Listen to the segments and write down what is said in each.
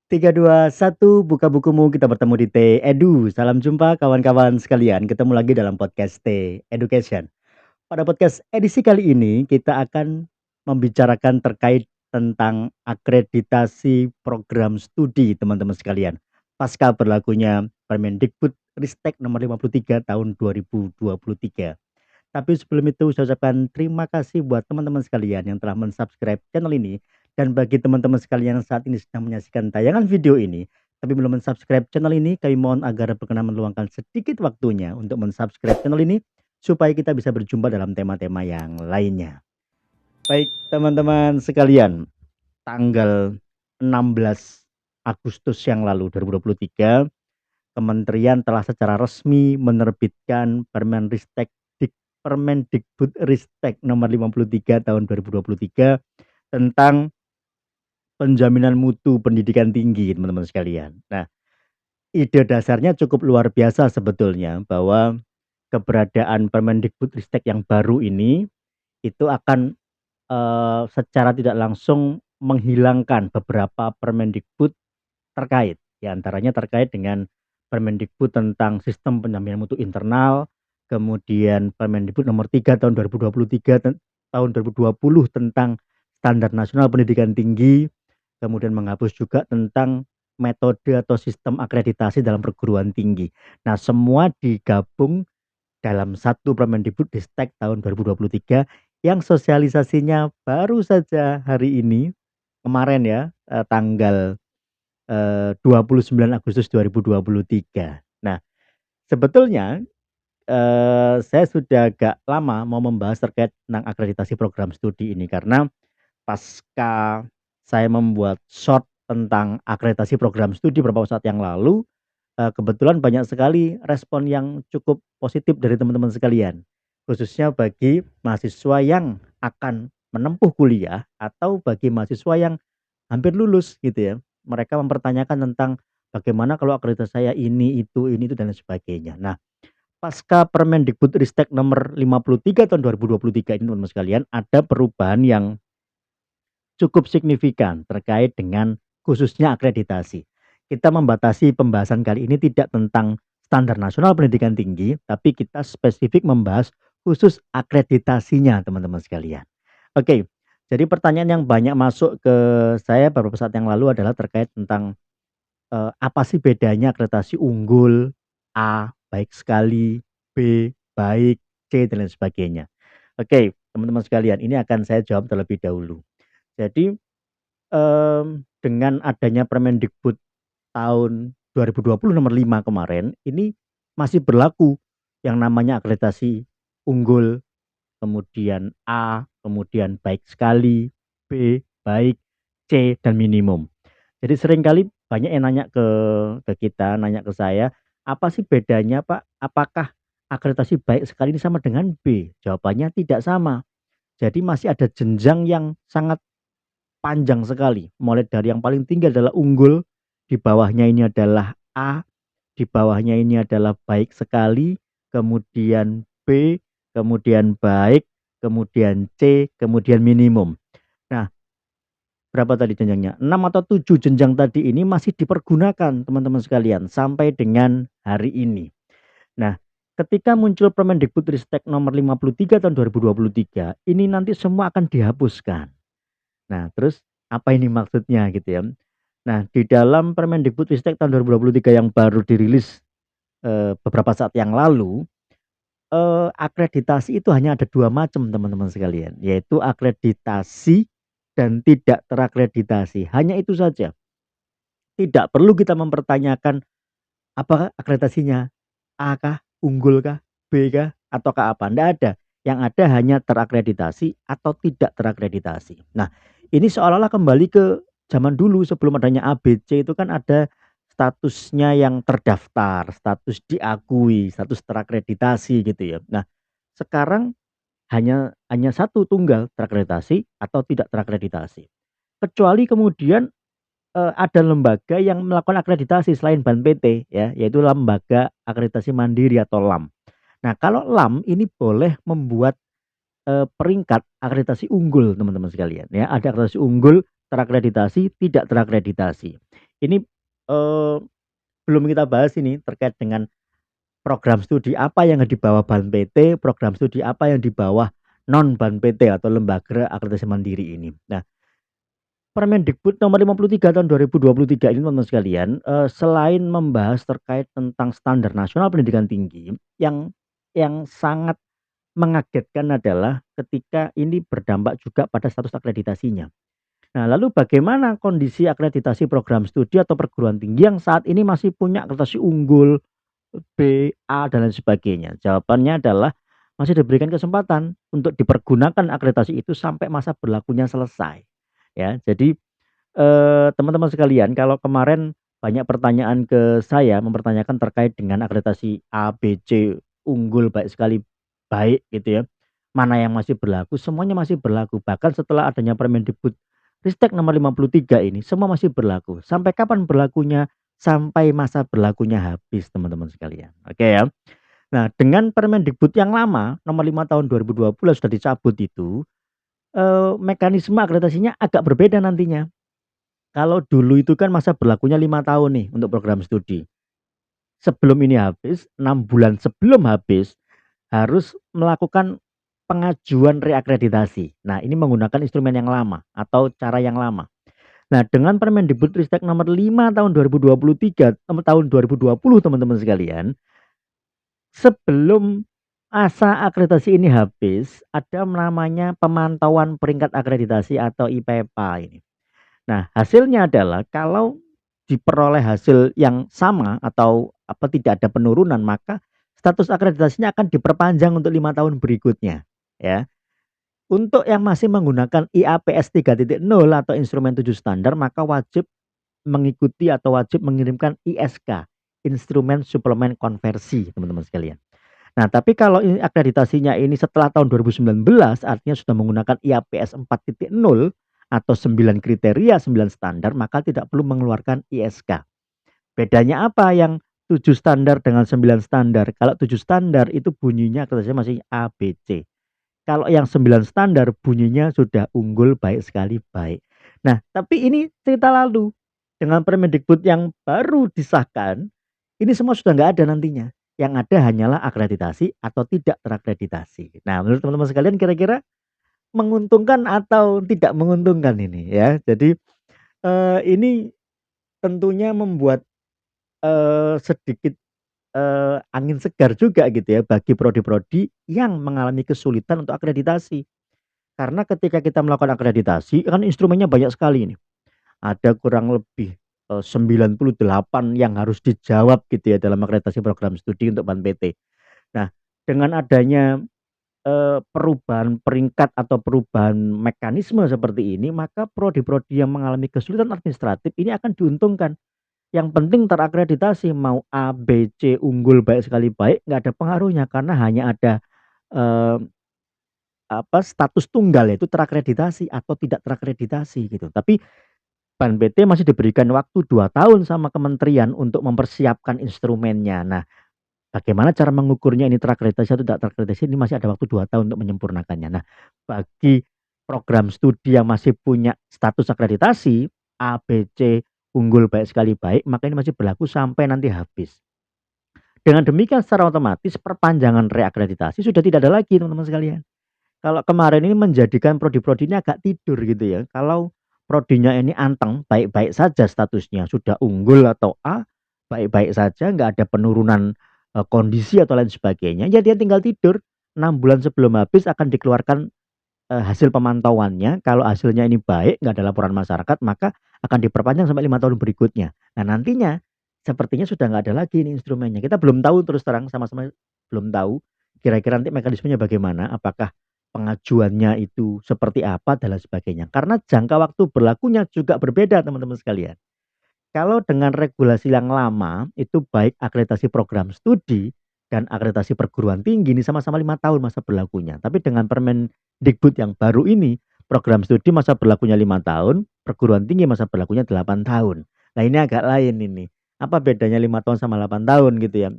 3, 2, 1, buka bukumu, kita bertemu di T Edu. Salam jumpa kawan-kawan sekalian, ketemu lagi dalam podcast T Education. Pada podcast edisi kali ini, kita akan membicarakan terkait tentang akreditasi program studi teman-teman sekalian. Pasca berlakunya Permendikbud Ristek nomor 53 tahun 2023. Tapi sebelum itu saya ucapkan terima kasih buat teman-teman sekalian yang telah men-subscribe channel ini. Dan bagi teman-teman sekalian yang saat ini sedang menyaksikan tayangan video ini, tapi belum men-subscribe channel ini, kami mohon agar berkenan meluangkan sedikit waktunya untuk men-subscribe channel ini, supaya kita bisa berjumpa dalam tema-tema yang lainnya. Baik teman-teman sekalian, tanggal 16 Agustus yang lalu 2023, Kementerian telah secara resmi menerbitkan Permendikbud Ristek nomor 53 tahun 2023 tentang penjaminan mutu pendidikan tinggi, teman-teman sekalian. Nah, ide dasarnya cukup luar biasa sebetulnya, bahwa keberadaan Permendikbud Ristek yang baru ini itu akan secara tidak langsung menghilangkan beberapa Permendikbud terkait, di antaranya terkait dengan Permendikbud tentang sistem penjaminan mutu internal, kemudian Permendikbud nomor 3 tahun 2023 tahun 2020 tentang standar nasional pendidikan tinggi, kemudian menghapus juga tentang metode atau sistem akreditasi dalam perguruan tinggi. Nah, semua digabung dalam satu Permendikbud Ristek tahun 2023 yang sosialisasinya baru saja hari ini, kemarin ya, tanggal 29 Agustus 2023. Nah, sebetulnya saya sudah agak lama mau membahas terkait tentang akreditasi program studi ini, karena pasca saya membuat short tentang akreditasi program studi beberapa saat yang lalu, kebetulan banyak sekali respon yang cukup positif dari teman-teman sekalian, khususnya bagi mahasiswa yang akan menempuh kuliah atau bagi mahasiswa yang hampir lulus gitu ya. Mereka mempertanyakan tentang bagaimana kalau akreditasi saya ini itu dan lain sebagainya. Nah, pasca Permendikbudristek nomor 53 tahun 2023 ini teman-teman sekalian, ada perubahan yang cukup signifikan terkait dengan khususnya akreditasi. Kita membatasi pembahasan kali ini tidak tentang standar nasional pendidikan tinggi, tapi kita spesifik membahas khusus akreditasinya teman-teman sekalian. Oke, jadi pertanyaan yang banyak masuk ke saya beberapa saat yang lalu adalah terkait tentang apa sih bedanya akreditasi unggul, A, baik sekali, B, baik, C, dan lain sebagainya. Oke, teman-teman sekalian, ini akan saya jawab terlebih dahulu. Jadi, dengan adanya Permendikbud tahun 2020 nomor 5 kemarin, ini masih berlaku yang namanya akreditasi unggul, kemudian A, kemudian baik sekali, B, baik, C, dan minimum. Jadi seringkali banyak yang nanya ke kita, nanya ke saya, "Apa sih bedanya, Pak? Apakah akreditasi baik sekali ini sama dengan B?" Jawabannya tidak sama. Jadi masih ada jenjang yang sangat panjang sekali, mulai dari yang paling tinggi adalah unggul, di bawahnya ini adalah A, di bawahnya ini adalah baik sekali, kemudian B, kemudian baik, kemudian C, kemudian minimum. Nah, berapa tadi jenjangnya? 6 atau 7 jenjang tadi ini masih dipergunakan teman-teman sekalian sampai dengan hari ini. Nah, ketika muncul Permendikbudristek nomor 53 tahun 2023, ini nanti semua akan dihapuskan. Nah, terus apa ini maksudnya gitu ya. Nah, di dalam Permendikbudristek tahun 2023 yang baru dirilis beberapa saat yang lalu, akreditasi itu hanya ada 2 macam teman-teman sekalian, yaitu akreditasi dan tidak terakreditasi. Hanya itu saja. Tidak perlu kita mempertanyakan apakah akreditasinya A kah, unggul kah, B kah, ataukah apa, enggak ada. Yang ada hanya terakreditasi atau tidak terakreditasi. Nah, ini seolah-olah kembali ke zaman dulu sebelum adanya ABC, itu kan ada statusnya yang terdaftar, status diakui, status terakreditasi gitu ya. Nah, sekarang hanya satu tunggal, terakreditasi atau tidak terakreditasi. Kecuali kemudian ada lembaga yang melakukan akreditasi selain BAN PT ya, yaitu Lembaga Akreditasi Mandiri atau LAM. Nah, kalau LAM ini boleh membuat peringkat akreditasi unggul teman-teman sekalian ya. Ada akreditasi unggul, terakreditasi, tidak terakreditasi. Ini, eee, belum kita bahas ini terkait dengan program studi apa yang di bawah BAN PT, program studi apa yang di bawah non BAN PT atau lembaga akreditasi mandiri ini. Nah, Permendikbud nomor 53 tahun 2023 ini teman-teman sekalian, selain membahas terkait tentang standar nasional pendidikan tinggi, yang sangat mengagetkan adalah ketika ini berdampak juga pada status akreditasinya. Nah, lalu bagaimana kondisi akreditasi program studi atau perguruan tinggi yang saat ini masih punya akreditasi unggul, B, A, dan lain sebagainya? Jawabannya adalah masih diberikan kesempatan untuk dipergunakan akreditasi itu sampai masa berlakunya selesai. Ya, jadi teman-teman sekalian, kalau kemarin banyak pertanyaan ke saya mempertanyakan terkait dengan akreditasi A, B, C, unggul, baik sekali, baik gitu ya. Mana yang masih berlaku? Semuanya masih berlaku. Bahkan setelah adanya Permendikbud Ristek nomor 53 ini semua masih berlaku. Sampai kapan berlakunya? Sampai masa berlakunya habis, teman-teman sekalian. Oke ya. Nah, dengan Permendikbud yang lama nomor 5 tahun 2020 sudah dicabut itu, mekanisme akreditasinya agak berbeda nantinya. Kalau dulu itu kan masa berlakunya 5 tahun nih untuk program studi. Sebelum ini habis, 6 bulan sebelum habis, harus melakukan pengajuan reakreditasi. Nah, ini menggunakan instrumen yang lama atau cara yang lama. Nah, dengan Permendikbudristek nomor 5 tahun 2023, tahun 2020 teman-teman sekalian, sebelum masa akreditasi ini habis, ada namanya pemantauan peringkat akreditasi atau IPEPA ini. Nah, hasilnya adalah kalau diperoleh hasil yang sama atau tidak ada penurunan, maka status akreditasinya akan diperpanjang untuk 5 tahun berikutnya, ya. Untuk yang masih menggunakan IAPS 3.0 atau instrumen 7 standar, maka wajib mengikuti atau wajib mengirimkan ISK, instrumen suplemen konversi, teman-teman sekalian. Nah, tapi kalau ini akreditasinya ini setelah tahun 2019, artinya sudah menggunakan IAPS 4.0 atau 9 kriteria, 9 standar, maka tidak perlu mengeluarkan ISK. Bedanya apa yang 7 standar dengan 9 standar? Kalau 7 standar itu bunyinya akreditasinya masih A, B, C. Kalau yang 9 standar bunyinya sudah unggul, baik sekali, baik. Nah, tapi ini cerita lalu. Dengan Permendikbud yang baru disahkan, ini semua sudah nggak ada nantinya. Yang ada hanyalah akreditasi atau tidak terakreditasi. Nah, menurut teman-teman sekalian kira-kira menguntungkan atau tidak menguntungkan ini ya. Jadi ini tentunya membuat sedikit angin segar juga gitu ya bagi prodi-prodi yang mengalami kesulitan untuk akreditasi. Karena ketika kita melakukan akreditasi kan instrumennya banyak sekali nih. Ada kurang lebih 98 yang harus dijawab gitu ya dalam akreditasi program studi untuk BAN PT. Nah, dengan adanya perubahan peringkat atau perubahan mekanisme seperti ini, maka prodi-prodi yang mengalami kesulitan administratif ini akan diuntungkan. Yang penting terakreditasi, mau A, B, C, unggul, baik sekali baik, nggak ada pengaruhnya karena hanya ada eh, status tunggal yaitu terakreditasi atau tidak terakreditasi gitu. Tapi BAN PT masih diberikan waktu 2 tahun sama kementerian untuk mempersiapkan instrumennya. Nah, bagaimana cara mengukurnya ini terakreditasi atau tidak terakreditasi ini masih ada waktu 2 tahun untuk menyempurnakannya. Nah, bagi program studi yang masih punya status akreditasi A, B, C, unggul, baik sekali baik, maka ini masih berlaku sampai nanti habis. Dengan demikian secara otomatis perpanjangan reakreditasi sudah tidak ada lagi teman-teman sekalian. Kalau kemarin ini menjadikan prodi-prodi ini agak tidur gitu ya. Kalau prodinya ini anteng, baik-baik saja statusnya, sudah unggul atau A, baik-baik saja, nggak ada penurunan kondisi atau lain sebagainya, ya dia tinggal tidur. 6 bulan sebelum habis akan dikeluarkan hasil pemantauannya. Kalau hasilnya ini baik, nggak ada laporan masyarakat, maka akan diperpanjang sampai 5 tahun berikutnya. Nah, nantinya sepertinya sudah nggak ada lagi ini instrumennya. Kita belum tahu, terus terang sama-sama belum tahu kira-kira nanti mekanismenya bagaimana, apakah pengajuannya itu seperti apa dan lain sebagainya. Karena jangka waktu berlakunya juga berbeda teman-teman sekalian. Kalau dengan regulasi yang lama itu baik akreditasi program studi dan akreditasi perguruan tinggi ini sama-sama 5 tahun masa berlakunya. Tapi dengan Permendikbud yang baru ini program studi masa berlakunya 5 tahun, perguruan tinggi masa berlakunya 8 tahun. Nah, ini agak lain ini. Apa bedanya 5 tahun sama 8 tahun gitu ya.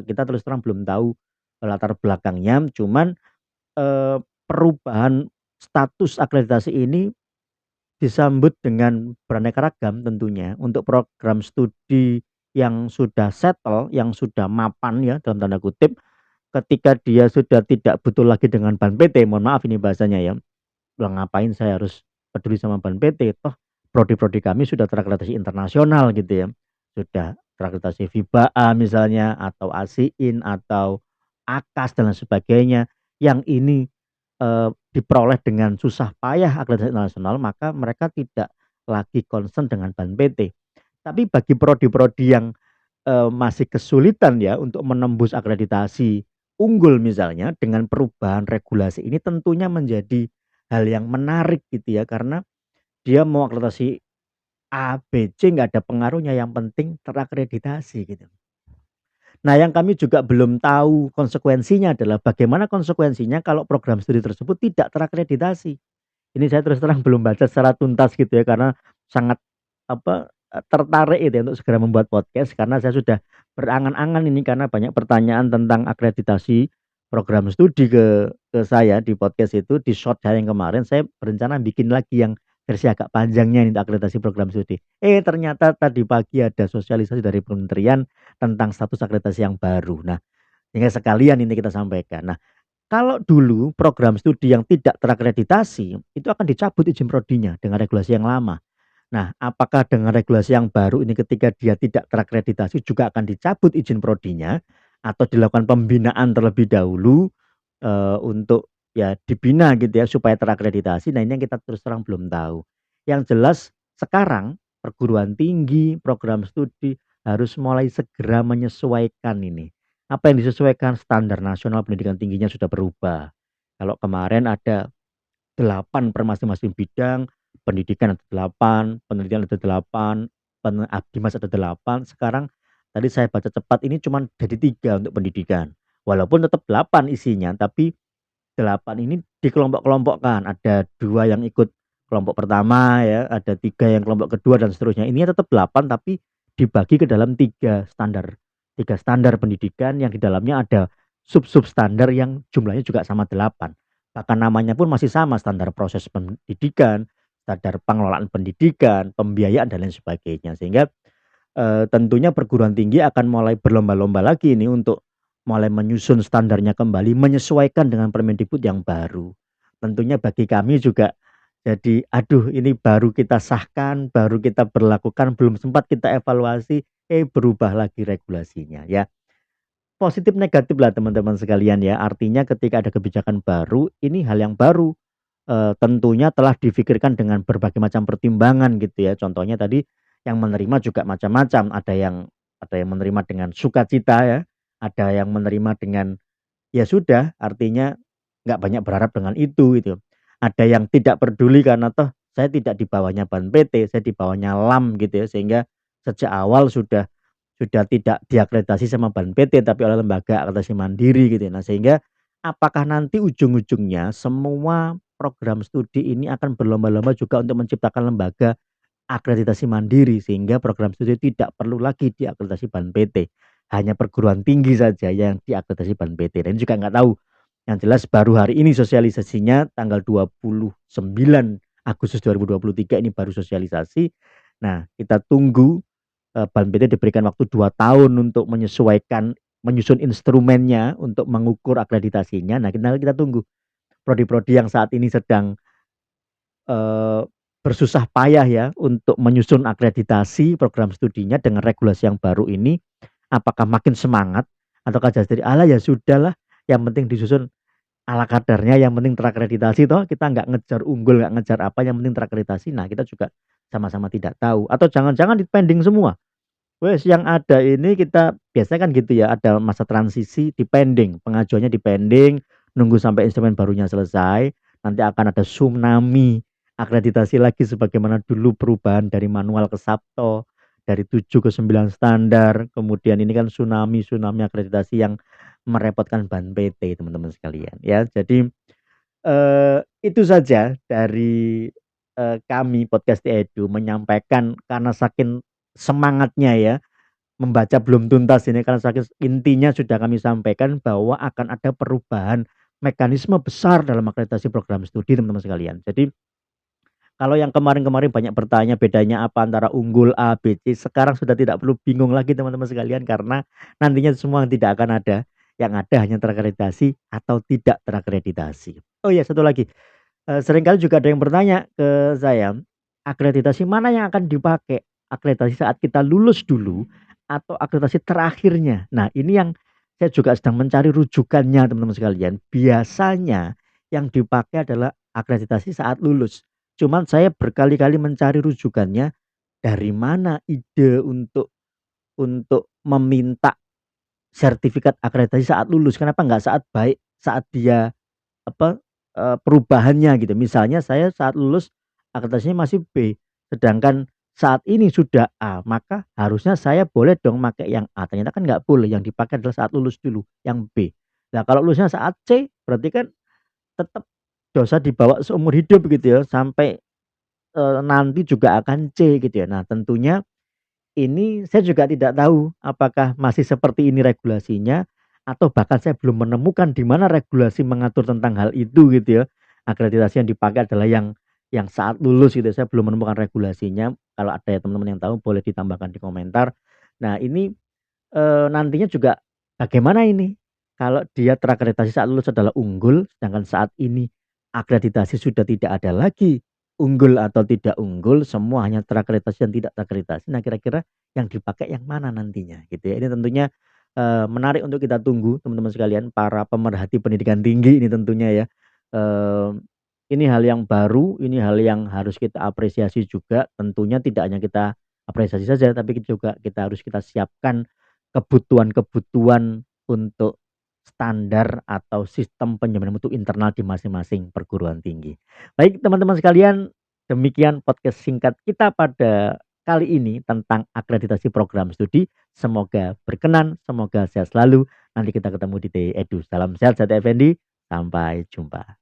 Kita terus terang belum tahu latar belakangnya, cuman perubahan status akreditasi ini disambut dengan beraneka ragam tentunya. Untuk program studi yang sudah settle, yang sudah mapan ya dalam tanda kutip, ketika dia sudah tidak butuh lagi dengan ban PT, mohon maaf ini bahasanya ya, lah ngapain saya harus peduli sama ban PT, toh prodi-prodi kami sudah terakreditasi internasional gitu ya, sudah terakreditasi FIBA-A misalnya, atau ASIIN, atau AKAS dan lain sebagainya, yang ini diperoleh dengan susah payah akreditasi internasional, maka mereka tidak lagi concern dengan ban PT. Tapi bagi prodi-prodi yang masih kesulitan ya untuk menembus akreditasi unggul misalnya, dengan perubahan regulasi ini tentunya menjadi hal yang menarik gitu ya, karena dia mau akreditasi A, B, C nggak ada pengaruhnya, yang penting terakreditasi gitu. Nah, yang kami juga belum tahu konsekuensinya adalah bagaimana konsekuensinya kalau program studi tersebut tidak terakreditasi. Ini saya terus terang belum baca secara tuntas gitu ya, karena sangat tertarik itu ya untuk segera membuat podcast, karena saya sudah berangan-angan ini, karena banyak pertanyaan tentang akreditasi program studi ke saya di podcast itu. Di short saya yang kemarin saya berencana bikin lagi yang versi agak panjangnya ini untuk akreditasi program studi. Ternyata tadi pagi ada sosialisasi dari kementerian tentang status akreditasi yang baru. Nah, sehingga sekalian ini kita sampaikan. Nah, kalau dulu program studi yang tidak terakreditasi itu akan dicabut izin prodinya dengan regulasi yang lama. Nah, apakah dengan regulasi yang baru ini ketika dia tidak terakreditasi juga akan dicabut izin prodinya, atau dilakukan pembinaan terlebih dahulu untuk ya dibina gitu ya supaya terakreditasi. Nah, ini yang kita terus terang belum tahu. Yang jelas sekarang perguruan tinggi, program studi harus mulai segera menyesuaikan ini. Apa yang disesuaikan? Standar nasional pendidikan tingginya sudah berubah. Kalau kemarin ada 8 per masing-masing bidang, pendidikan ada 8, penelitian ada 8, Abdimas ada 8. Sekarang tadi saya baca cepat ini cuma jadi 3 untuk pendidikan. Walaupun tetap 8 isinya, tapi 8 ini dikelompok-kelompokkan. Ada 2 yang ikut kelompok pertama ya, ada 3 yang kelompok kedua dan seterusnya. Ini tetap 8 tapi dibagi ke dalam 3 standar. 3 standar pendidikan yang di dalamnya ada sub-sub standar yang jumlahnya juga sama 8. Bahkan namanya pun masih sama, standar proses pendidikan, standar pengelolaan pendidikan, pembiayaan dan lain sebagainya. Sehingga tentunya perguruan tinggi akan mulai berlomba-lomba lagi ini untuk mulai menyusun standarnya kembali, menyesuaikan dengan Permendikbud yang baru. Tentunya bagi kami juga jadi, aduh ini baru kita sahkan, baru kita berlakukan, belum sempat kita evaluasi, berubah lagi regulasinya ya. Positif negatif lah teman-teman sekalian ya. Artinya ketika ada kebijakan baru, ini hal yang baru. Tentunya telah difikirkan dengan berbagai macam pertimbangan gitu ya. Contohnya tadi yang menerima juga macam-macam, ada yang menerima dengan sukacita ya, ada yang menerima dengan ya sudah, artinya nggak banyak berharap dengan itu gitu. Ada yang tidak peduli karena toh saya tidak di bawahnya ban PT, saya di bawahnya LAM gitu ya, sehingga sejak awal sudah tidak diakreditasi sama ban PT tapi oleh lembaga akreditasi mandiri gitu ya. Nah, sehingga apakah nanti ujung-ujungnya semua program studi ini akan berlomba-lomba juga untuk menciptakan lembaga akreditasi mandiri, sehingga program studi tidak perlu lagi diakreditasi ban PT, hanya perguruan tinggi saja yang diakreditasi ban PT. Dan juga nggak tahu, yang jelas baru hari ini sosialisasinya tanggal 29 Agustus 2023 ini baru sosialisasi. Nah, kita tunggu ban PT diberikan waktu 2 tahun untuk menyesuaikan, menyusun instrumennya untuk mengukur akreditasinya. Nah, kita tunggu prodi-prodi yang saat ini sedang eh, bersusah payah ya untuk menyusun akreditasi program studinya dengan regulasi yang baru ini, apakah makin semangat ataukah jadi ala ya sudahlah, yang penting disusun ala kadarnya, yang penting terakreditasi, toh kita nggak ngejar unggul, nggak ngejar apa, yang penting terakreditasi. Nah, kita juga sama-sama tidak tahu, atau jangan-jangan dipending semua. Wes yang ada ini, kita biasanya kan gitu ya, ada masa transisi dipending, pengajuannya dipending, nunggu sampai instrumen barunya selesai, nanti akan ada tsunami akreditasi lagi sebagaimana dulu perubahan dari manual ke SAPTO, dari 7 ke 9 standar, kemudian ini kan tsunami akreditasi yang merepotkan ban PT teman-teman sekalian ya. Jadi itu saja dari kami podcast Edu menyampaikan, karena saking semangatnya ya membaca belum tuntas ini, karena saking intinya sudah kami sampaikan bahwa akan ada perubahan mekanisme besar dalam akreditasi program studi teman-teman sekalian. Jadi Kalau yang kemarin-kemarin banyak bertanya bedanya apa antara unggul A, B, C, sekarang sudah tidak perlu bingung lagi teman-teman sekalian karena nantinya semua tidak akan ada. Yang ada hanya terakreditasi atau tidak terakreditasi. Oh iya, satu lagi. Seringkali juga ada yang bertanya ke saya, akreditasi mana yang akan dipakai? Akreditasi saat kita lulus dulu atau akreditasi terakhirnya? Nah, ini yang saya juga sedang mencari rujukannya teman-teman sekalian. Biasanya yang dipakai adalah akreditasi saat lulus. Cuman saya berkali-kali mencari rujukannya dari mana ide untuk meminta sertifikat akreditasi saat lulus. Kenapa nggak saat dia apa, perubahannya gitu. Misalnya saya saat lulus akreditasinya masih B, sedangkan saat ini sudah A, maka harusnya saya boleh dong pakai yang A. Ternyata kan nggak boleh, yang dipakai adalah saat lulus dulu, yang B. Nah, kalau lulusnya saat C, berarti kan tetap dosa dibawa seumur hidup gitu ya, sampai, nanti juga akan C gitu ya. Nah, tentunya ini saya juga tidak tahu apakah masih seperti ini regulasinya atau bahkan saya belum menemukan di mana regulasi mengatur tentang hal itu gitu ya. Akreditasi yang dipakai adalah yang saat lulus gitu. Saya belum menemukan regulasinya. Kalau ada ya teman-teman yang tahu boleh ditambahkan di komentar. Nah, ini nantinya juga bagaimana ini? Kalau dia terakreditasi saat lulus adalah unggul, sedangkan saat ini akreditasi sudah tidak ada lagi unggul atau tidak unggul, semua hanya terakreditasi dan tidak terakreditasi. Nah, kira-kira yang dipakai yang mana nantinya gitu ya. Ini tentunya menarik untuk kita tunggu teman-teman sekalian, para pemerhati pendidikan tinggi ini tentunya ya. Eee, ini hal yang baru, ini hal yang harus kita apresiasi juga. Tentunya tidak hanya kita apresiasi saja, tapi juga kita harus kita siapkan kebutuhan-kebutuhan untuk standar atau sistem penjaminan mutu internal di masing-masing perguruan tinggi. Baik teman-teman sekalian, demikian podcast singkat kita pada kali ini tentang akreditasi program studi. Semoga berkenan, semoga sehat selalu. Nanti kita ketemu di TI Edu. Salam sehat, saya Effendi. Sampai jumpa.